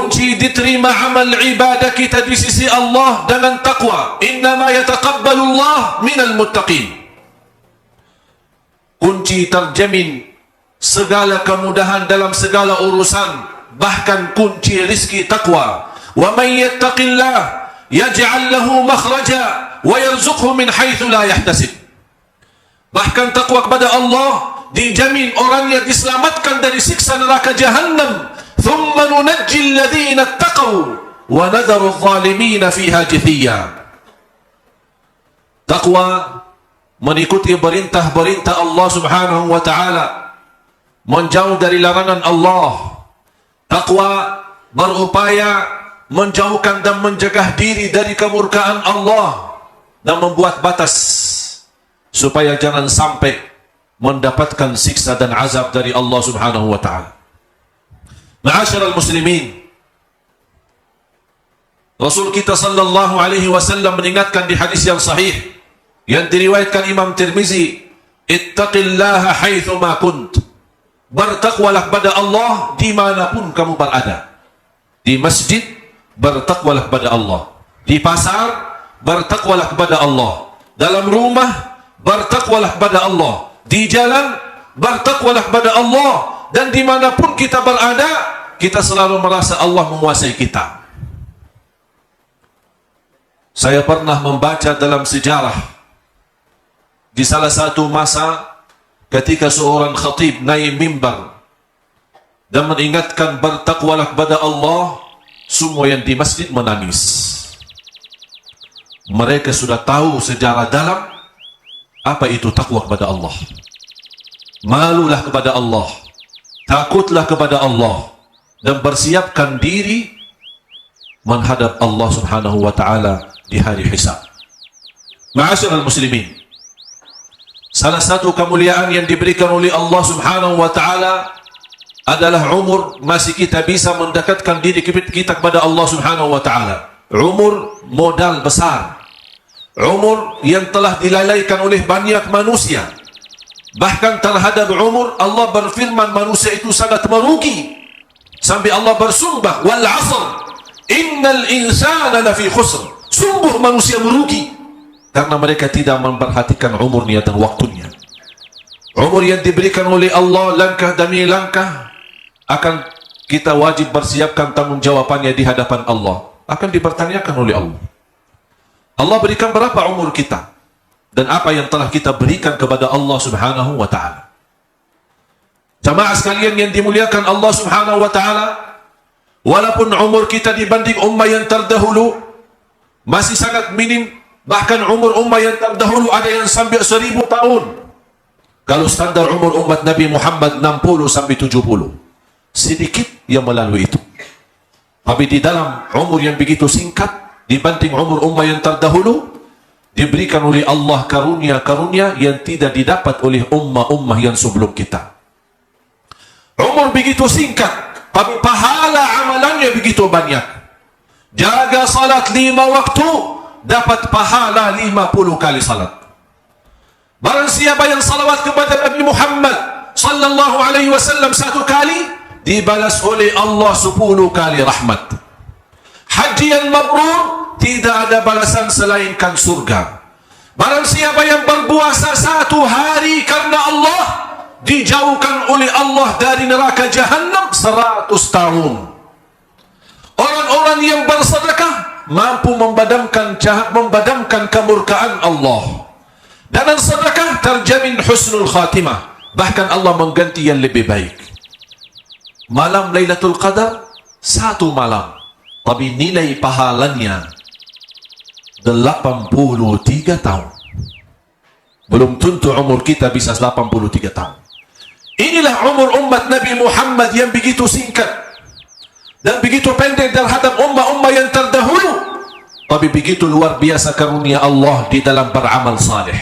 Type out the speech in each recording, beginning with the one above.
kunci diterima amal ibadah kita di sisi Allah dengan taqwa. Innama yataqabbalullah minal muttaqin. Kunci terjamin segala kemudahan dalam segala urusan, bahkan kunci rizki taqwa. Wa man yattaqillah yaj'al lahu makhraja wa yarzuqhu min haitsu la yahtasib. Bahkan takwa kepada Allah dijamin orangnya diselamatkan dari siksa neraka jahannam. Thumma nunajji alladhina ittaqaw wa nadharu adh-dhalimina fiha jithiya. Takwa mengikuti perintah-perintah Allah Subhanahu wa taala, menjauh dari larangan Allah. Takwa berupaya menjauhkan dan mencegah diri dari kemurkaan Allah dan membuat batas supaya jangan sampai mendapatkan siksa dan azab dari Allah Subhanahu wa taala. Ma'asyiral muslimin, Rasul kita sallallahu alaihi wasallam mengingatkan di hadis yang sahih yang diriwayatkan Imam Tirmizi, ittaqillaha haitsu ma kunt. Bertakwalah kepada Allah dimanapun kamu berada. Di masjid, bertakwalah kepada Allah. Di pasar, bertakwalah kepada Allah. Dalam rumah, bertakwalah kepada Allah. Di jalan, bertakwalah kepada Allah. Dan dimanapun kita berada, kita selalu merasa Allah menguasai kita. Saya pernah membaca dalam sejarah, di salah satu masa ketika seorang khatib naik mimbar dan mengingatkan bertakwalah kepada Allah, semua yang di masjid menangis. Mereka sudah tahu sejarah dalam apa itu takwa kepada Allah. Malulah kepada Allah, takutlah kepada Allah, dan bersiapkan diri menghadap Allah Subhanahu wa taala di hari hisab. Ma'asyiral muslimin, salah satu kemuliaan yang diberikan oleh Allah Subhanahu wa taala adalah umur. Masih kita bisa mendekatkan diri kita kepada Allah Subhanahu wa taala. Umur modal besar, umur yang telah dilalaikan oleh banyak manusia. Bahkan terhadap umur, Allah berfirman manusia itu sangat merugi, sampai Allah bersumpah, wal 'asr innal insana lafi khusr. Sungguh manusia merugi karena mereka tidak memperhatikan umurnya dan waktunya. Umur yang diberikan oleh Allah langkah demi langkah akan kita wajib bersiapkan tanggung jawabannya di hadapan Allah. Akan dipertanyakan oleh Allah. Allah berikan berapa umur kita dan apa yang telah kita berikan kepada Allah Subhanahu wa taala. Jamaah sekalian yang dimuliakan Allah Subhanahu wa taala, walaupun umur kita dibanding ummah yang terdahulu masih sangat minim, bahkan umur ummah yang terdahulu ada yang sampai 1000 tahun. Kalau standar umur umat Nabi Muhammad 60 sampai 70, sedikit yang melalui itu. Tapi di dalam umur yang begitu singkat dibanding umur ummah yang terdahulu, diberikan oleh Allah karunia-karunia yang tidak didapat oleh ummah-ummah yang sebelum kita. Umur begitu singkat, tapi pahala amalannya begitu banyak. Jaga salat 5 waktu, dapat pahala 50 kali salat. Barang siapa yang salawat kepada Nabi Muhammad sallallahu alaihi wasallam 1 kali, dibalas oleh Allah 10 kali rahmat. Haji yang mabrur, tidak ada balasan selainkan surga. Barang siapa yang berpuasa 1 hari karena Allah, dijauhkan oleh Allah dari neraka jahannam 100 tahun. Orang-orang yang bersedekah mampu memadamkan kemurkaan Allah. Dan sedekah terjamin husnul khatimah, bahkan Allah mengganti yang lebih baik. Malam Lailatul Qadar 1 malam, tapi nilai pahalanya 83 tahun. Belum tentu umur kita bisa 83 tahun. Inilah umur umat Nabi Muhammad yang begitu singkat dan begitu pendek terhadap ummah-ummah yang terdahulu, tapi begitu luar biasa karunia Allah di dalam beramal saleh.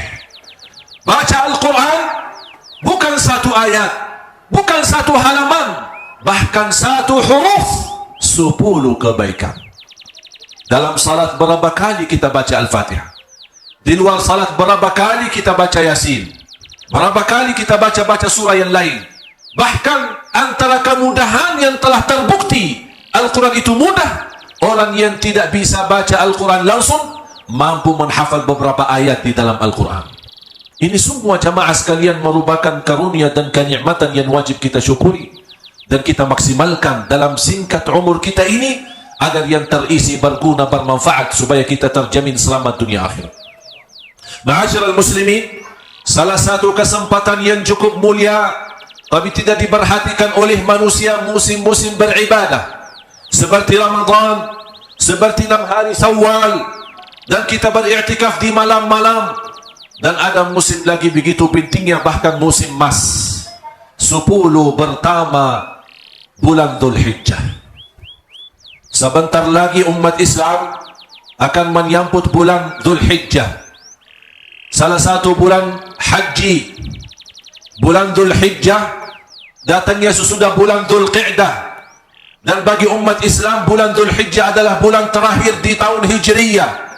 Baca Al-Quran bukan 1 ayat, bukan 1 halaman, bahkan 1 huruf 10 kebaikan. Dalam salat berapa kali kita baca Al-Fatihah? Di luar salat berapa kali kita baca Yasin? Berapa kali kita baca surah yang lain? Bahkan antara kemudahan yang telah terbukti Al-Quran itu mudah. Orang yang tidak bisa baca Al-Quran langsung mampu menghafal beberapa ayat di dalam Al-Quran. Ini semua jamaah sekalian merupakan karunia dan kenikmatan yang wajib kita syukuri dan kita maksimalkan dalam singkat umur kita ini agar yang terisi berguna, bermanfaat supaya kita terjamin selamat dunia akhirat. Ma'asyiral muslimin, salah satu kesempatan yang cukup mulia tapi tidak diperhatikan oleh manusia musim-musim beribadah seperti Ramadan, seperti 6 hari Syawal, dan kita beriktikaf di malam-malam. Dan ada musim lagi begitu pentingnya, bahkan musim emas, 10 pertama bulan Dzulhijjah. Sebentar lagi umat Islam akan menyambut bulan Dzulhijjah, salah satu bulan haji. Bulan Dzulhijjah datangnya sesudah bulan Dzulqa'dah. Dan bagi umat Islam, bulan Dzulhijjah adalah bulan terakhir di tahun Hijriyah.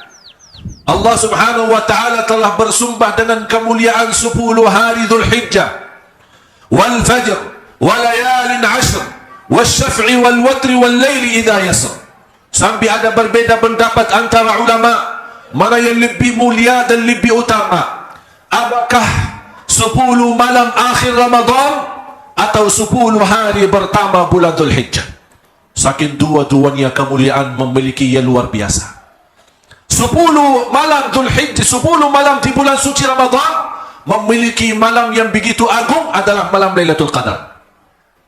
Allah subhanahu wa ta'ala telah bersumpah dengan kemuliaan 10 hari Dzulhijjah, wal fajr, wa layalin ashr, wal syaf'i wal watri wal layli idha yasr. Sampai ada berbeda pendapat antara ulama mana yang lebih mulia dan lebih utama. Apakah 10 malam akhir Ramadan atau 10 hari pertama bulan Dzulhijjah? Saking dua-duanya kemuliaan memiliki yang luar biasa. 10 malam Dzulhijjah, 10 malam di bulan suci Ramadan memiliki malam yang begitu agung adalah malam Lailatul Qadar.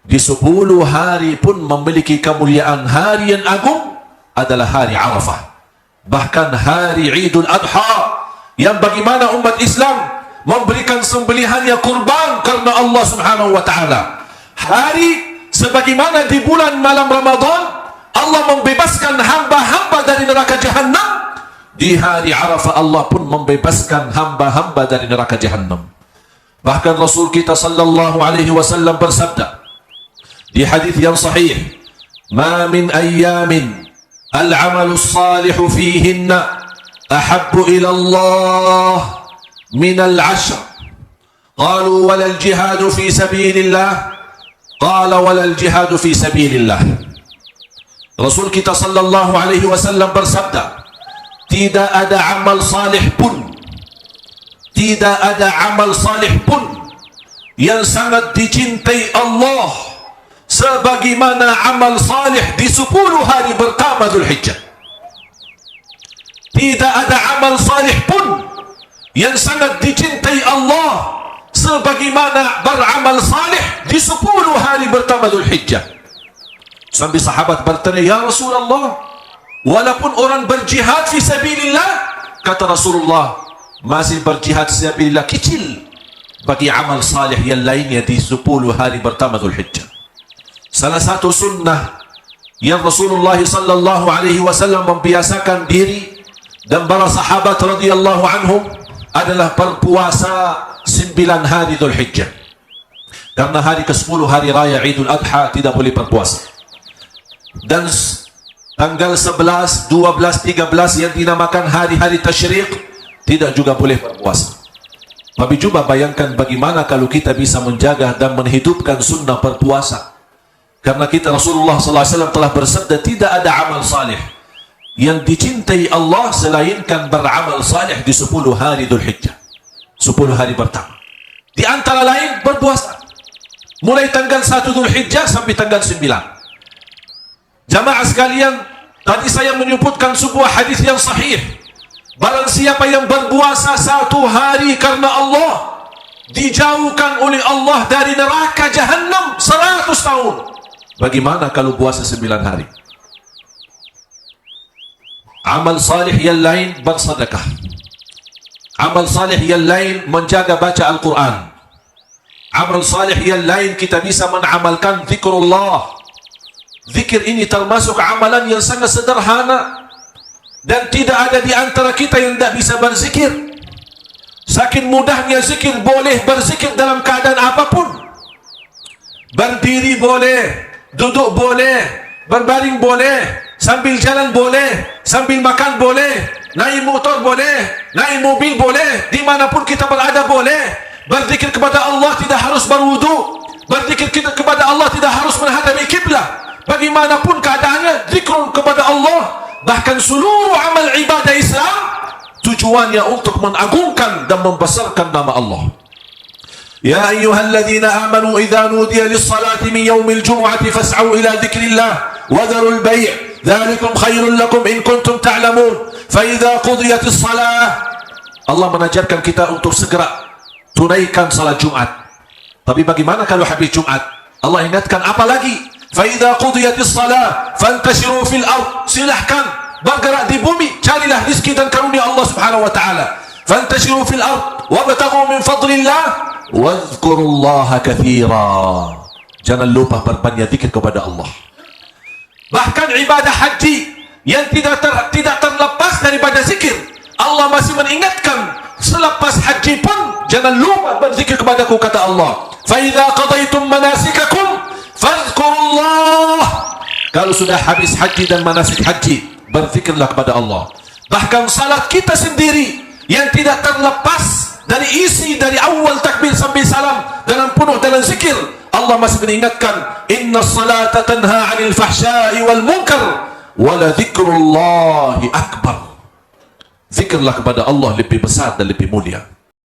Di 10 hari pun memiliki kemuliaan hari yang agung adalah hari Arafah. Bahkan hari Idul Adha yang bagaimana umat Islam memberikan sembelihannya kurban karena Allah subhanahu wa ta'ala. Hari sebagaimana di bulan malam Ramadan Allah membebaskan hamba-hamba dari neraka Jahannam, di hari Arafah Allah pun membebaskan hamba-hamba dari neraka Jahannam. Bahkan Rasul kita sallallahu alaihi wasallam bersabda di hadis yang sahih, "Ma min ayyamin al-'amalu as-salihu fihinna ahabbu ila Allah min al-'ashr." Qalu wala al-jihadu fi sabilillah. Qala walal jihadu fi sabilillah. Rasul kita sallallahu alaihi wasallam bersabda, tidak ada amal salih pun, tidak ada amal salih pun yang sangat dicintai Allah sebagaimana amal salih di 10 hari pertama Dzulhijjah. Tidak ada amal salih pun yang sangat dicintai Allah sebagaimana beramal salih di 10 hari pertama Dzulhijjah. Sampai sahabat bertanya, "Ya Rasulullah, walaupun orang berjihad fi sabilillah," kata Rasulullah, "masih berjihad fi sabilillah kecil bagi amal salih yang lainnya di 10 hari pertama Dzulhijjah." Salah satu sunnah yang Rasulullah sallallahu alaihi wasallam membiasakan diri dan para sahabat radhiyallahu anhum adalah berpuasa 9 hari Dzulhijjah. Karena hari ke-10 hari raya Idul Adha tidak boleh berpuasa. Dan tanggal 11, 12, 13 yang dinamakan hari-hari tasyriq tidak juga boleh berpuasa. Tapi coba bayangkan bagaimana kalau kita bisa menjaga dan menghidupkan sunnah berpuasa. Karena kita Rasulullah SAW telah bersabda, tidak ada amal salih yang dicintai Allah selainkan beramal salih di 10 hari Dzulhijjah, 10 hari pertama. Di antara lain berpuasa mulai tanggal 1 Dzulhijjah sampai tanggal 9. Jamaah sekalian, tadi saya menyebutkan sebuah hadis yang sahih. Barang siapa yang berpuasa 1 hari karena Allah, dijauhkan oleh Allah dari neraka Jahannam 100 tahun. Bagaimana kalau puasa 9 hari? Amal salih yang lain bersedekah. Amal salih yang lain menjaga baca Al-Quran. Amal salih yang lain kita bisa menamalkan zikrullah. Zikir ini termasuk amalan yang sangat sederhana dan tidak ada di antara kita yang tidak bisa berzikir. Saking mudahnya zikir, boleh berzikir dalam keadaan apapun. Berdiri boleh, duduk boleh, berbaring boleh, sambil jalan boleh, sambil makan boleh, naik motor boleh, naik mobil boleh, dimanapun kita berada boleh. Berzikir kepada Allah tidak harus berwudu, berzikir kita kepada Allah tidak harus menghadapi kiblat. bagaimanapun keadaannya, zikrun kepada Allah. Bahkan seluruh amal ibadah Islam tujuannya untuk mengagungkan dan membesarkan nama Allah. Ya ayyuhalladzina amanu idza nudiya lis-salati min yaumil jumu'ati fas'au ila dzikrillah wa dharul bay'. Dzalikum khairul lakum in kuntum ta'lamun. Fa idza qudiyatis salah. Allah mengajarkan kita untuk segera tunaikan salat Jumat. Tapi bagaimana kalau habis Jumat? Allah ingatkan apa lagi? Fa idza qudiyatis salah fantashiru fil ard. Silahkan bergerak di bumi, carilah rezeki dan karunia Allah Subhanahu wa taala. Fantashiru fil ard wabtaghu min fadlillah wadhkurullaha katsira. Jangan lupa berbanyak zikir kepada Allah. Bahkan ibadah haji yang tidak terlepas daripada zikir, Allah masih mengingatkan selepas haji pun jangan lupa berzikir kepadaku, kata Allah. Fa idza qadaytum manasikakum fadhkurullah. Kalau sudah habis haji dan manasik haji, berzikirlah kepada Allah. Bahkan salat kita sendiri yang tidak terlepas dari isi dari awal takbir sampai salam dengan penuh dalam zikir, Allah masih mengingatkan, inna salata tanha 'anil fahsya'i wal munkar wa la dzikrullahi akbar. Zikirlah kepada Allah lebih besar dan lebih mulia.